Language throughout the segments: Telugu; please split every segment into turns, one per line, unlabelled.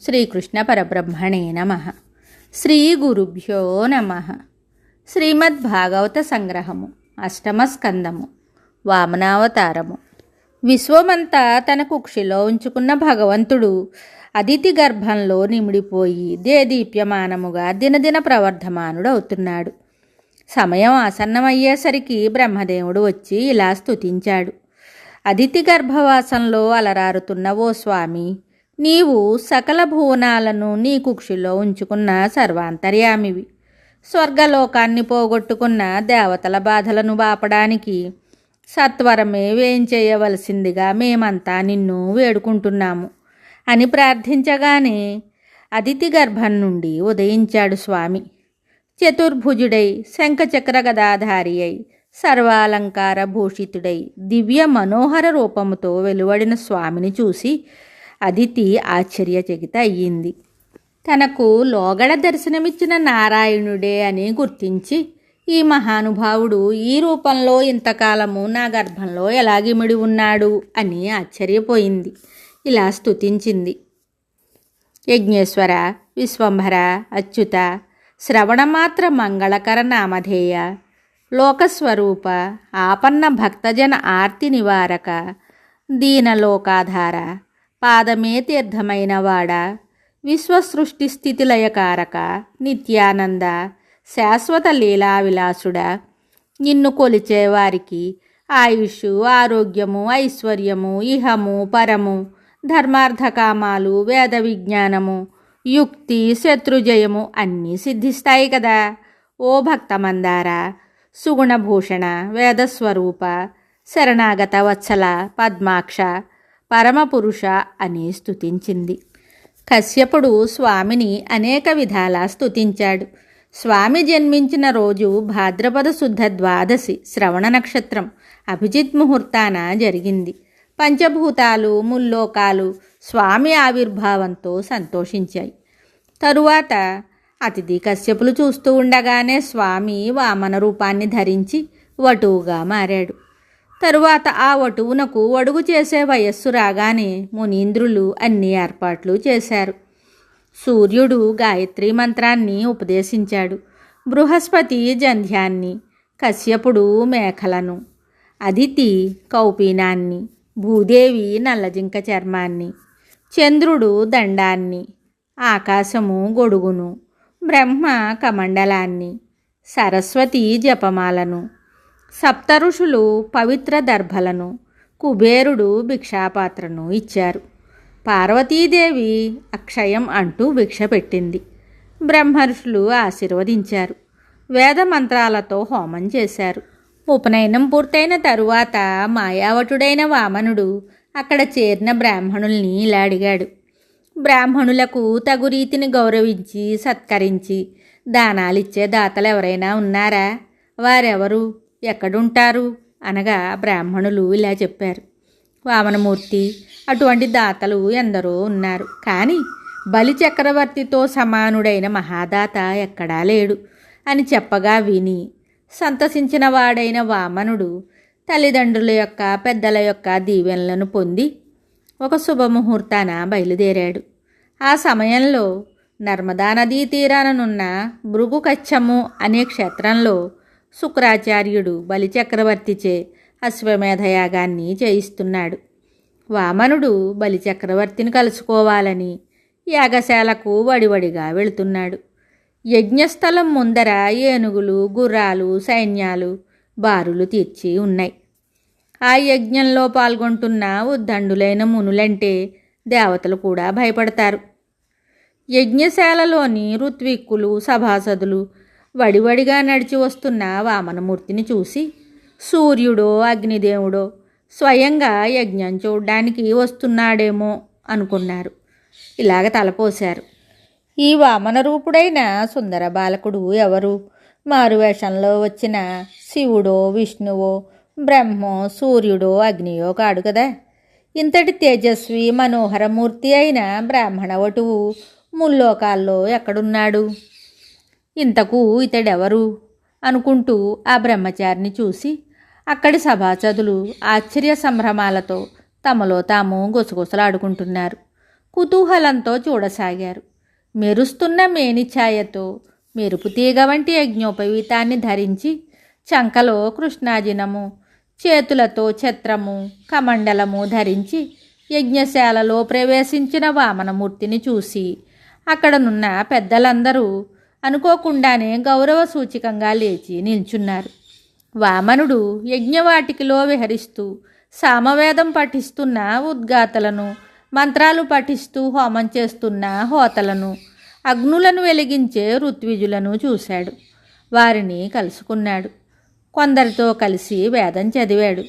శ్రీకృష్ణ పరబ్రహ్మణే నమః. శ్రీ గురుభ్యో నమః. శ్రీమద్భాగవత సంగ్రహము, అష్టమ స్కందము, వామనావతారము. విశ్వమంతా తన కుక్షిలో ఉంచుకున్న భగవంతుడు అదితి గర్భంలో నిమిడిపోయి దేదీప్యమానముగా దినదిన ప్రవర్ధమానుడవుతున్నాడు. సమయం ఆసన్నమయ్యేసరికి బ్రహ్మదేవుడు వచ్చి ఇలా స్తుతించాడు. అదితి గర్భవాసంలో అలరారుతున్న ఓ స్వామి, నీవు సకల భువనాలను నీ కుక్షిలో ఉంచుకున్న సర్వాంతర్యామివి. స్వర్గలోకాన్ని పోగొట్టుకున్న దేవతల బాధలను బాపడానికి సత్వరమే వేయించేయవలసిందిగా మేమంతా నిన్ను వేడుకుంటున్నాము అని ప్రార్థించగానే అదితి గర్భం నుండి ఉదయించాడు స్వామి. చతుర్భుజుడై శంఖచక్ర గదాధారి అయి సర్వాలంకార భూషితుడై దివ్య మనోహర రూపముతో వెలువడిన స్వామిని చూసి అదితి ఆశ్చర్యచకిత అయ్యింది. తనకు లోగడ దర్శనమిచ్చిన నారాయణుడే అని గుర్తించి, ఈ మహానుభావుడు ఈ రూపంలో ఇంతకాలము నా గర్భంలో ఎలాగిమిడి ఉన్నాడు అని ఆశ్చర్యపోయింది. ఇలా స్తుతించింది. యజ్ఞేశ్వర, విశ్వంభర, అచ్యుత, శ్రవణమాత్ర మంగళకర నామధేయ, లోకస్వరూప, ఆపన్న భక్తజన ఆర్తి నివారక, దీనలోకాధార, పాదమే తీర్థమైన వాడ, విశ్వసృష్టి స్థితిలయకారక, నిత్యానంద, శాశ్వత లీలా విలాసుడా, నిన్ను కొలిచేవారికి ఆయుష్, ఆరోగ్యము, ఐశ్వర్యము, ఇహము పరము, ధర్మార్థకామాలు, వేద విజ్ఞానము, యుక్తి, శత్రుజయము అన్నీ సిద్ధిస్తాయి కదా. ఓ భక్తమందార, సుగుణభూషణ, వేదస్వరూప, శరణాగత వత్సల, పద్మాక్ష, పరమపురుష అని స్తుతించింది. కశ్యపుడు స్వామిని అనేక విధాలా స్తుతించాడు. స్వామి జన్మించిన రోజు భాద్రపద శుద్ధ ద్వాదశి శ్రవణ నక్షత్రం అభిజిత్ ముహూర్తాన జరిగింది. పంచభూతాలు, ముల్లోకాలు స్వామి ఆవిర్భావంతో సంతోషించాయి. తరువాత అతిథి కశ్యపులు చూస్తూ ఉండగానే స్వామి వామన రూపాన్ని ధరించి వటువుగా మారాడు. తరువాత ఆ వటువునకు అడుగు చేసే వయస్సు రాగానే మునీంద్రులు అన్ని ఏర్పాట్లు చేశారు. సూర్యుడు గాయత్రీ మంత్రాన్ని ఉపదేశించాడు. బృహస్పతి జంధ్యాన్ని, కశ్యపుడు మేఖలను, అదితి కౌపీనాన్ని, భూదేవి నల్లజింక చర్మాన్ని, చంద్రుడు దండాన్ని, ఆకాశము గొడుగును, బ్రహ్మ కమండలాన్ని, సరస్వతి జపమాలను, సప్తఋషులు పవిత్ర దర్భలను, కుబేరుడు భిక్షాపాత్రను ఇచ్చారు. పార్వతీదేవి అక్షయం అంటూ భిక్ష పెట్టింది. బ్రహ్మర్షులు ఆశీర్వదించారు. వేద మంత్రాలతో హోమం చేశారు. ఉపనయనం పూర్తయిన తరువాత మాయావటుడైన వామనుడు అక్కడ చేరిన బ్రాహ్మణుల్ని ఇలా అడిగాడు. బ్రాహ్మణులకు తగు రీతిని గౌరవించి సత్కరించి దానాలిచ్చే దాతలు ఎవరైనా ఉన్నారా? వారెవరు, ఎక్కడుంటారు అనగా బ్రాహ్మణులు ఇలా చెప్పారు. వామనమూర్తి, అటువంటి దాతలు ఎందరో ఉన్నారు, కానీ బలి చక్రవర్తితో సమానుడైన మహాదాత ఎక్కడా లేడు అని చెప్పగా విని సంతసించిన వాడైన వామనుడు తల్లిదండ్రుల యొక్క పెద్దల యొక్క దీవెనలను పొంది ఒక శుభముహూర్తాన బయలుదేరాడు. ఆ సమయంలో నర్మదా నదీ తీరాననున్న భృగుకచ్చము అనే క్షేత్రంలో శుక్రాచార్యుడు బలిచక్రవర్తిచే అశ్వమేధయాగాన్ని చేయిస్తున్నాడు. వామనుడు బలిచక్రవర్తిని కలుసుకోవాలని యాగశాలకు వడివడిగా వెళుతున్నాడు. యజ్ఞస్థలం ముందర ఏనుగులు, గుర్రాలు, సైన్యాలు బారులు తీర్చి ఉన్నాయి. ఆ యజ్ఞంలో పాల్గొంటున్న ఉద్దండులైన మునులంటే దేవతలు కూడా భయపడతారు. యజ్ఞశాలలోని ఋత్విక్కులు, సభాసదులు వడివడిగా నడిచి వస్తున్న వామనమూర్తిని చూసి సూర్యుడో అగ్నిదేవుడో స్వయంగా యజ్ఞం చూడ్డానికి వస్తున్నాడేమో అనుకున్నారు. ఇలాగ తలపోశారు. ఈ వామన రూపుడైన సుందర బాలకుడు ఎవరు? మారువేషంలో వచ్చిన శివుడో, విష్ణువో, బ్రహ్మో, సూర్యుడో, అగ్నియో కాడు కదా. ఇంతటి తేజస్వి మనోహరమూర్తి అయిన బ్రాహ్మణ వటువు ముల్లోకాల్లో ఎక్కడున్నాడు? ఇంతకు ఇతడెవరు అనుకుంటూ ఆ బ్రహ్మచారిని చూసి అక్కడి సభాసదులు ఆశ్చర్య సంభ్రమాలతో తమలో తాము గుసగుసలాడుకుంటున్నారు. కుతూహలంతో చూడసాగారు. మెరుస్తున్న మేనిఛాయతో మెరుపు తీగ వంటి యజ్ఞోపవీతాన్ని ధరించి, చంకలో కృష్ణాజినము, చేతులతో ఛత్రము కమండలము ధరించి యజ్ఞశాలలో ప్రవేశించిన వామనమూర్తిని చూసి అక్కడనున్న పెద్దలందరూ అనుకోకుండానే గౌరవ సూచికంగా లేచి నిల్చున్నారు. వామనుడు యజ్ఞవాటికిలో విహరిస్తూ సామవేదం పఠిస్తున్న ఉద్గాతలను, మంత్రాలు పఠిస్తూ హోమం చేస్తున్న హోతలను, అగ్నులను వెలిగించే ఋత్విజులను చూశాడు. వారిని కలుసుకున్నాడు. కొందరితో కలిసి వేదం చదివాడు.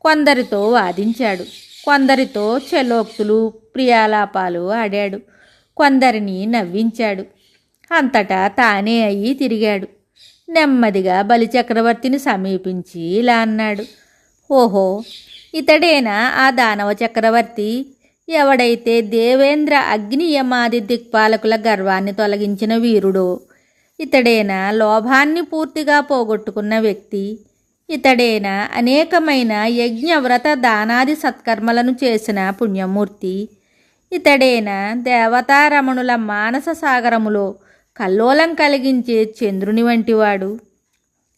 కొందరితో వాదించాడు. కొందరితో చలోక్తులు ప్రియాలాపాలు ఆడాడు. కొందరిని నవ్వించాడు. అంతటా తానే అయ్యి తిరిగాడు. నెమ్మదిగా బలిచక్రవర్తిని సమీపించి ఇలా అన్నాడు. ఓహో, ఇతడేనా ఆ దానవ చక్రవర్తి? ఎవడైతే దేవేంద్ర అగ్ని యమాది దిక్పాలకుల గర్వాన్ని తొలగించిన వీరుడో? ఇతడేనా లోభాన్ని పూర్తిగా పోగొట్టుకున్న వ్యక్తి? ఇతడేనా అనేకమైన యజ్ఞవ్రత దానాది సత్కర్మలను చేసిన పుణ్యమూర్తి? ఇతడేనా దేవతారమణుల మానస సాగరములో కల్లోలం కలిగించే చంద్రుని వంటివాడు?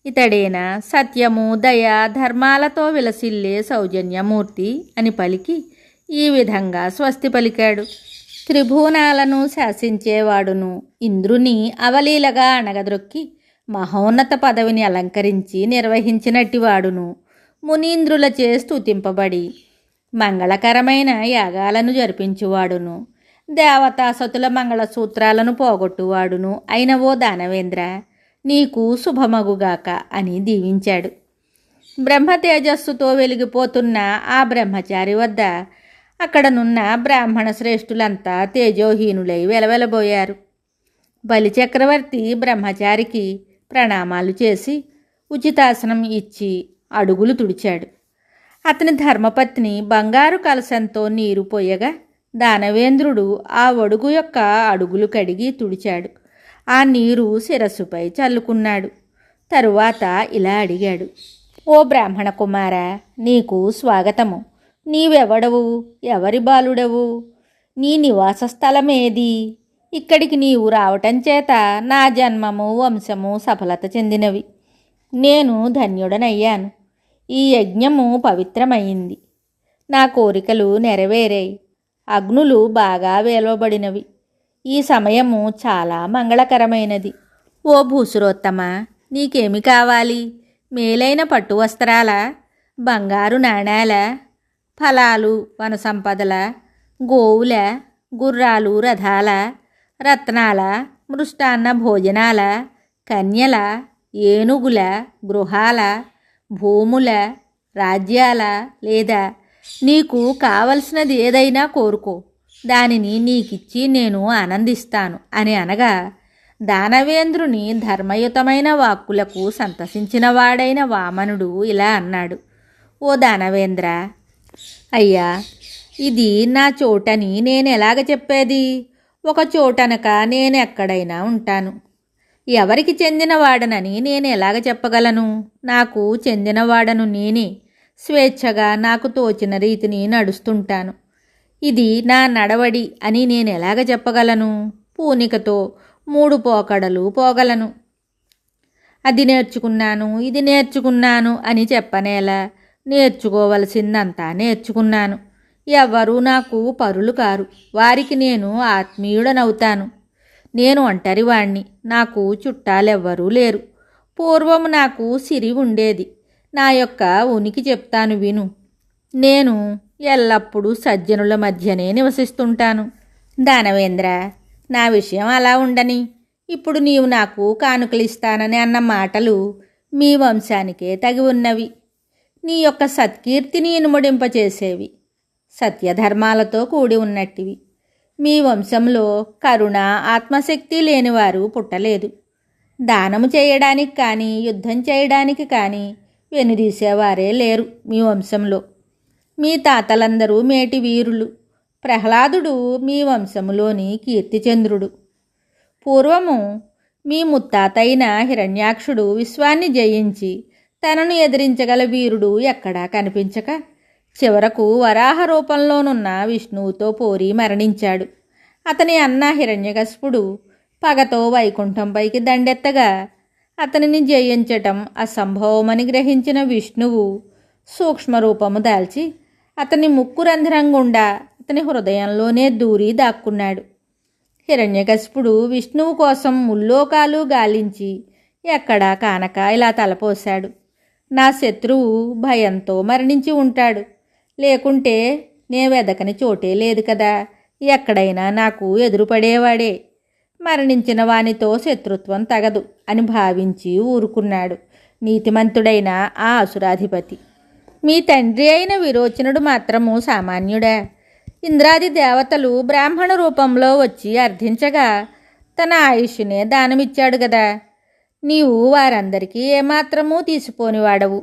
ఇతడేనా సత్యము, దయ, ధర్మాలతో విలసిల్లే సౌజన్యమూర్తి అని పలికి ఈ విధంగా స్వస్తి పలికాడు. త్రిభువనాలను శాసించేవాడును, ఇంద్రుని అవలీలగా అణగద్రొక్కి మహోన్నత పదవిని అలంకరించి నిర్వహించినట్టి వాడును, మునీంద్రులచే స్తుతింపబడి మంగళకరమైన యాగాలను జరిపించువాడును, దేవతాసతుల మంగళసూత్రాలను పోగొట్టువాడును అయిన ఓ దానవేంద్ర, నీకు శుభమగుగాక అని దీవించాడు. బ్రహ్మ తేజస్సుతో వెలిగిపోతున్న ఆ బ్రహ్మచారి వద్ద అక్కడనున్న బ్రాహ్మణ శ్రేష్ఠులంతా తేజోహీనులై వెలవెలబోయారు. బలిచక్రవర్తి బ్రహ్మచారికి ప్రణామాలు చేసి ఉచితాసనం ఇచ్చి అడుగులు తుడిచాడు. అతని ధర్మపత్ని బంగారు కలశంతో నీరు పోయగా దానవేంద్రుడు ఆ ఒడుగు యొక్క అడుగులు కడిగి తుడిచాడు. ఆ నీరు శిరస్సుపై చల్లుకున్నాడు. తరువాత ఇలా అడిగాడు. ఓ బ్రాహ్మణ కుమారా, నీకు స్వాగతము. నీవెవడవు? ఎవరి బాలుడవు? నీ నివాస స్థలమేది? ఇక్కడికి నీవు రావటం చేత నా జన్మము, వంశము సఫలత చెందినవి. నేను ధన్యుడనయ్యాను. ఈ యజ్ఞము పవిత్రమైంది. నా కోరికలు నెరవేరాయి. అగ్నులు బాగా వేలవబడినవి. ఈ సమయము చాలా మంగళకరమైనది. ఓ భూసురోత్తమ, నీకేమి కావాలి? మేలైన పట్టు వస్త్రాల, బంగారు నాణాల, ఫలాలు, వన సంపదల, గోవుల, గుర్రాలు, రథాల, రత్నాల, మృష్టాన్న భోజనాల, కన్యల, ఏనుగుల, గృహాల, భూముల, రాజ్యాల, లేదా నీకు కావలసినది ఏదైనా కోరుకో, దానిని నీకిచ్చి నేను ఆనందిస్తాను అని అనగా దానవేంద్రుని ధర్మయుతమైన వాక్కులకు సంతసించిన వాడైన వామనుడు ఇలా అన్నాడు. ఓ దానవేంద్ర, అయ్యా, ఇది నా చోటని నేనెలాగ చెప్పేది? ఒక చోటనక నేనెక్కడైనా ఉంటాను. ఎవరికి చెందినవాడనని నేను ఎలాగ చెప్పగలను? నాకు చెందినవాడను నేనే. స్వేచ్ఛగా నాకు తోచిన రీతిని నడుస్తుంటాను. ఇది నా నడవడి అని నేను ఎలాగ చెప్పగలను? పూనికతో 3 పోకడలు పోగలను. అది నేర్చుకున్నాను, ఇది నేర్చుకున్నాను అని చెప్పనేలా? నేర్చుకోవలసిందంతా నేర్చుకున్నాను. ఎవ్వరూ నాకు పరులు కారు. వారికి నేను ఆత్మీయుడనవుతాను. నేను ఒంటరివాణ్ణి. నాకు చుట్టాలెవ్వరూ లేరు. పూర్వం నాకు సిరి ఉండేది. నా యొక్క ఉనికి చెప్తాను విను. నేను ఎల్లప్పుడూ సజ్జనుల మధ్యనే నివసిస్తుంటాను. దానవేంద్ర, నా విషయం అలా ఉండని. ఇప్పుడు నీవు నాకు కానుకలిస్తానని అన్న మాటలు మీ వంశానికే తగి ఉన్నవి. నీ యొక్క సత్కీర్తిని ఇనుమడింపచేసేవి. సత్యధర్మాలతో కూడి ఉన్నట్టివి. మీ వంశంలో కరుణ, ఆత్మశక్తి లేనివారు పుట్టలేదు. దానము చేయడానికి కానీ, యుద్ధం చేయడానికి కానీ వెనుదీసేవారే లేరు మీ వంశంలో. మీ తాతలందరూ మేటి వీరులు. ప్రహ్లాదుడు మీ వంశములోని కీర్తిచంద్రుడు. పూర్వము మీ ముత్తాతైన హిరణ్యాక్షుడు విశ్వాన్ని జయించి తనను ఎదిరించగల వీరుడు ఎక్కడా కనిపించక చివరకు వరాహ రూపంలోనున్న విష్ణువుతో పోరి మరణించాడు. అతని అన్న హిరణ్యకశిపుడు పగతో వైకుంఠంపైకి దండెత్తగా అతనిని జయించటం అసంభవమని గ్రహించిన విష్ణువు సూక్ష్మరూపము దాల్చి అతని ముక్కు రంధ్రం గుండా అతని హృదయంలోనే దూరి దాక్కున్నాడు. హిరణ్యకశిపుడు విష్ణువు కోసం ముల్లోకాలు గాలించి ఎక్కడా కానక ఇలా తలపోశాడు. నా శత్రువు భయంతో మరణించి ఉంటాడు, లేకుంటే నే వెదకని చోటే లేదు కదా, ఎక్కడైనా నాకు ఎదురుపడేవాడే. మరణించిన వానితో శత్రుత్వం తగదు అని భావించి ఊరుకున్నాడు నీతిమంతుడైన ఆ అసురాధిపతి. మీ తండ్రి అయిన విరోచనుడు మాత్రము సామాన్యుడా? ఇంద్రాది దేవతలు బ్రాహ్మణ రూపంలో వచ్చి అర్థించగా తన ఆయుష్నే దానమిచ్చాడు గదా. నీవు వారందరికీ ఏమాత్రమూ తీసిపోనివాడవు.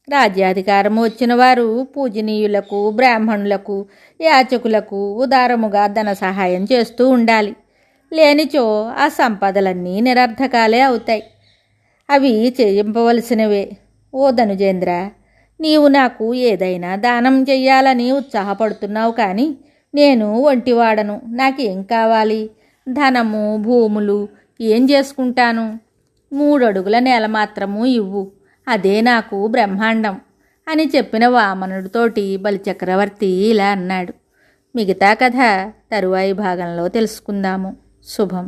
రాజ్యాధికారము వచ్చిన వారు పూజనీయులకు, బ్రాహ్మణులకు, యాచకులకు ఉదారముగా ధన సహాయం చేస్తూ ఉండాలి. లేనిచో ఆ సంపదలన్నీ నిరర్థకాలే అవుతాయి. అవి చేయింపవలసినవే. ఓ ధనుజేంద్ర, నీవు నాకు ఏదైనా దానం చెయ్యాలని ఉత్సాహపడుతున్నావు, కానీ నేను ఒంటివాడను. నాకేం కావాలి? ధనము, భూములు ఏం చేసుకుంటాను? 3 అడుగుల నేల మాత్రము ఇవ్వు, అదే నాకు బ్రహ్మాండం అని చెప్పిన వామనుడితోటి బలిచక్రవర్తి ఇలా అన్నాడు. మిగతా కథ తరువాయి భాగంలో తెలుసుకుందాము. శుభం.